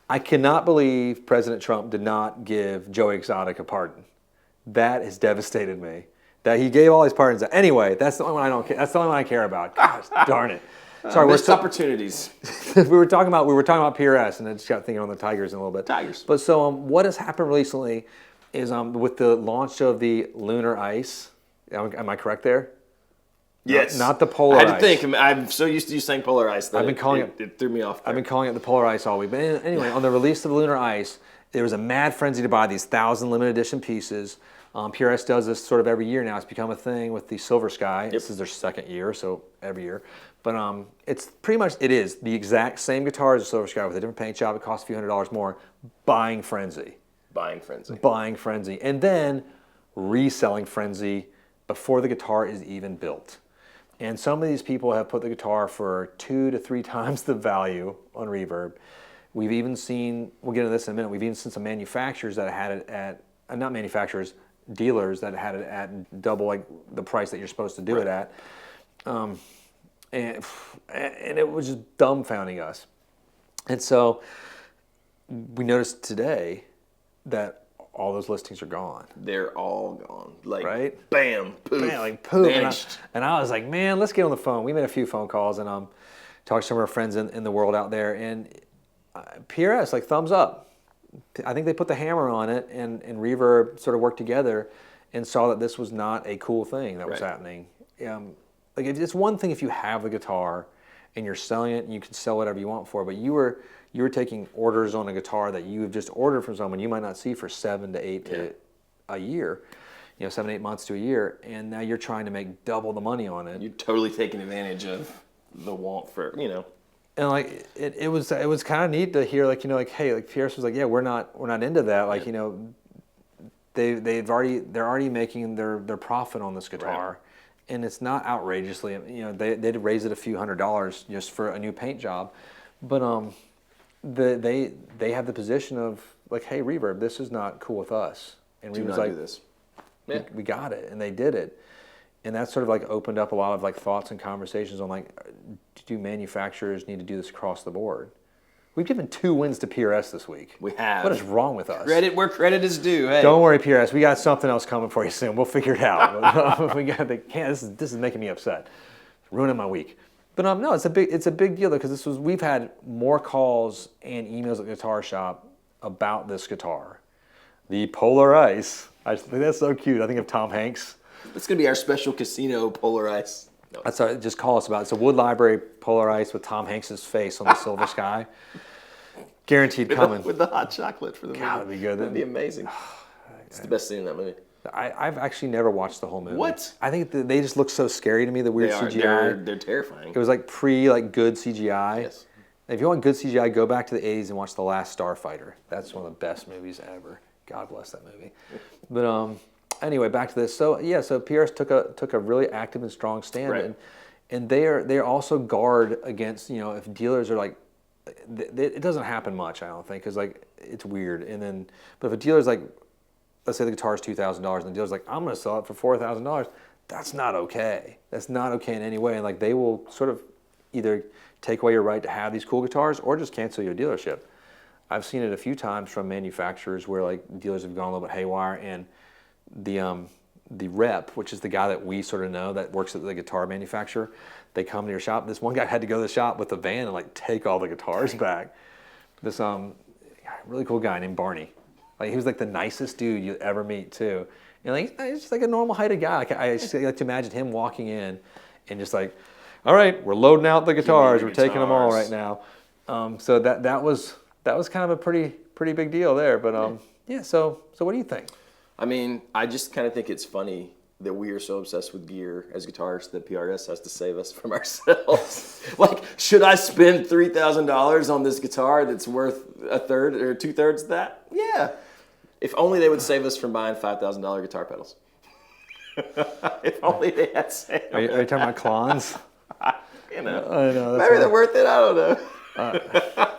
I cannot believe President Trump did not give Joey Exotic a pardon. That has devastated me. That he gave all his pardons. Anyway, that's the only one I don't care. That's the only one I care about. Gosh, darn it. Sorry, missed opportunities. we were talking about PRS, and I just got thinking on the Tigers in a little bit. Tigers. But so what has happened recently is with the launch of the Lunar ice. Am I correct there? Yes. Not the polar ice. I had to think. I'm so used to you saying polar ice that it threw me off there. I've been calling it the polar ice all week. But anyway, on the release of Lunar ice, there was a mad frenzy to buy these 1,000 limited edition pieces. PRS does this sort of every year now. It's become a thing with the Silver Sky. Yep. This is their second year, so every year. But it's pretty much, it is the exact same guitar as the Silver Sky with a different paint job. It costs a few $100s more. Buying frenzy. Buying frenzy. Buying frenzy. And then reselling frenzy before the guitar is even built. And some of these people have put the guitar for 2 to 3 times the value on Reverb. We've even seen, we'll get into this in a minute, we've even seen some manufacturers that had it at, not manufacturers, dealers that had it at double like the price that you're supposed to do it at. And it was just dumbfounding us. And so we noticed today that all those listings are gone. They're all gone. Like, right? Bam, poof, bam, like poof. Vanished. And I was like, man, let's get on the phone. We made a few phone calls and talked to some of our friends in the world out there. And PRS, like, thumbs up. I think they put the hammer on it, and Reverb sort of worked together and saw that this was not a cool thing that was happening. Like, it's one thing if you have the guitar and you're selling it and you can sell whatever you want for it, but you were taking orders on a guitar that you have just ordered from someone you might not see for 7 to 8 to a year, 7 to 8 months to a year, and now you're trying to make double the money on it. You're totally taking advantage of the want for, And like it was kind of neat to hear, like, hey, like Pierce was like, yeah, we're not into that, like, they're already making their profit on this guitar. Right. And it's not outrageously, they'd raise it a few $100s just for a new paint job, but they have the position of like, hey, Reverb, this is not cool with us, and Reverb's like, do this. Yeah. We got it, and they did it, and that sort of like opened up a lot of like thoughts and conversations on like, do manufacturers need to do this across the board? We've given 2 wins to PRS this week. We have. What is wrong with us? Credit where credit is due. Hey. Don't worry, PRS. We got something else coming for you soon. We'll figure it out. This is making me upset. It's ruining my week. But no, it's a big deal though, because we've had more calls and emails at the guitar shop about this guitar, the Polar Ice. I think that's so cute. I think of Tom Hanks. It's gonna be our special casino Polar Ice. No. That's what, just call us about it. It's a Wood Library Polar Ice with Tom Hanks' face on the Silver Sky. Guaranteed coming. With the hot chocolate for the movie. That'd be good. That'd be amazing. It's the best scene in that movie. I've actually never watched the whole movie. What? I think they just look so scary to me, the weird CGI. They're terrifying. It was like good CGI. Yes. If you want good CGI, go back to the 80s and watch The Last Starfighter. That's one of the best movies ever. God bless that movie. But anyway, back to this. So PRS took a really active and strong stand, right. and they are also guard against, if dealers are like, it doesn't happen much, I don't think, because like it's weird. But if a dealer's like, let's say the guitar is $2,000, and the dealer's like, I'm going to sell it for $4,000. That's not okay. That's not okay in any way. And like they will sort of either take away your right to have these cool guitars or just cancel your dealership. I've seen it a few times from manufacturers where like dealers have gone a little bit haywire, and the rep, which is the guy that we sort of know that works at the guitar manufacturer, they come to your shop. This one guy had to go to the shop with a van and like take all the guitars back. This really cool guy named Barney. Like he was like the nicest dude you'd ever meet too. And like he's just like a normal heighted guy. Like I just like to imagine him walking in and just like, all right, we're loading out the guitars. We're taking them all right now. So that was kind of a pretty big deal there. But yeah. So what do you think? I mean, I just kind of think it's funny that we are so obsessed with gear as guitarists that PRS has to save us from ourselves. Like, should I spend $3,000 on this guitar that's worth a third or 2/3 of that? Yeah. If only they would save us from buying $5,000 guitar pedals. If only they had saved. Are you talking about Klons? I know. Maybe they're worth it. I don't know.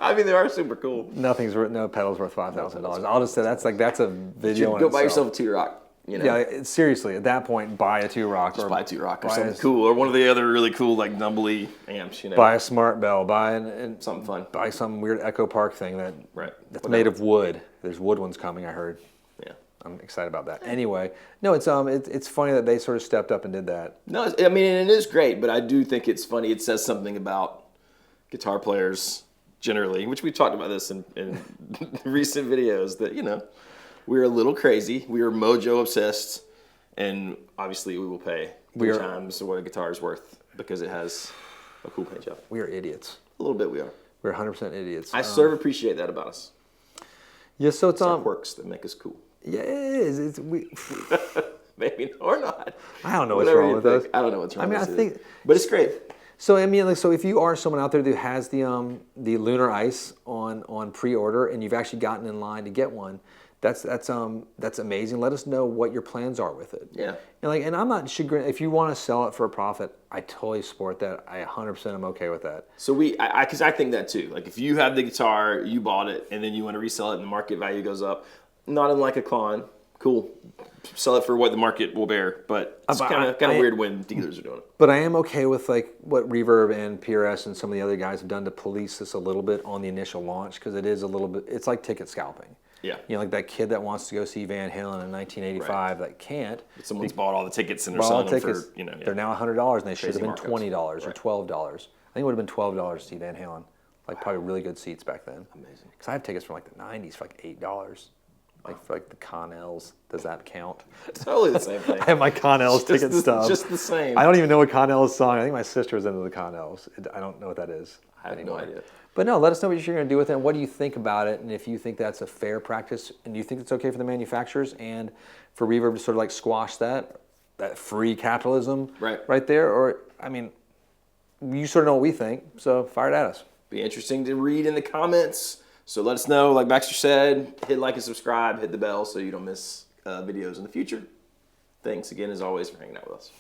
I mean, they are super cool. No pedal's worth $5,000. I'll just say that's a video. Go buy yourself a T-Rock. You know? Yeah, seriously, at that point, buy a 2-rock. Just buy a 2-rock or buy something cool, or one of the other really cool like numbly amps. You know, buy a Smart Bell. Buy something fun. Buy some weird Echo Park thing that's Whatever. made of wood. There's wood ones coming, I heard. Yeah. I'm excited about that. Anyway, no, it's funny that they sort of stepped up and did that. No, I mean, it is great, but I do think it's funny. It says something about guitar players generally, which we talked about this in recent videos, that, you know, we're a little crazy. We are mojo obsessed, and obviously we will pay 3 times what a guitar is worth because it has a cool paint job. We are idiots. A little bit we are. We're 100% idiots. I sort of appreciate that about us. Yeah, so it's our quirks that make us cool. Yeah, it is. Maybe or not. I don't know what's wrong with us. I don't know what's wrong. I think, but it's great. So I mean, like, so if you are someone out there that has the Lunar Ice on pre-order and you've actually gotten in line to get one, that's amazing. Let us know what your plans are with it. Yeah. And I'm not chagrined if you want to sell it for a profit. I totally support that. I 100% am okay with that. So because I think that too. Like if you have the guitar, you bought it, and then you want to resell it, and the market value goes up, not unlike a Klon. Cool. Sell it for what the market will bear, but it's kind of weird when dealers are doing it. But I am okay with like what Reverb and PRS and some of the other guys have done to police this a little bit on the initial launch, because it is a little bit. It's like ticket scalping. Yeah. You know, like that kid that wants to go see Van Halen in 1985 that can't. But someone's bought all the tickets and they're selling them for, you know. Yeah. They're now $100 and they should have been markups. $20 or $12. I think it would have been $12 to see Van Halen. Like probably really good seats back then. Amazing. Because I have tickets from like the 90s for like $8. Like for like the Connells. Does that count? It's totally the same thing. I have my Connells ticket stub. Just the same. I don't even know what Connell's song. I think my sister was into the Connells. I don't know what that is. I have no idea. But no, let us know what you're going to do with it and what do you think about it, and if you think that's a fair practice and you think it's okay for the manufacturers and for Reverb to sort of like squash that free capitalism right there. Or, I mean, you sort of know what we think, so fire it at us. Be interesting to read in the comments. So let us know, like Baxter said, hit like and subscribe, hit the bell so you don't miss videos in the future. Thanks again, as always, for hanging out with us.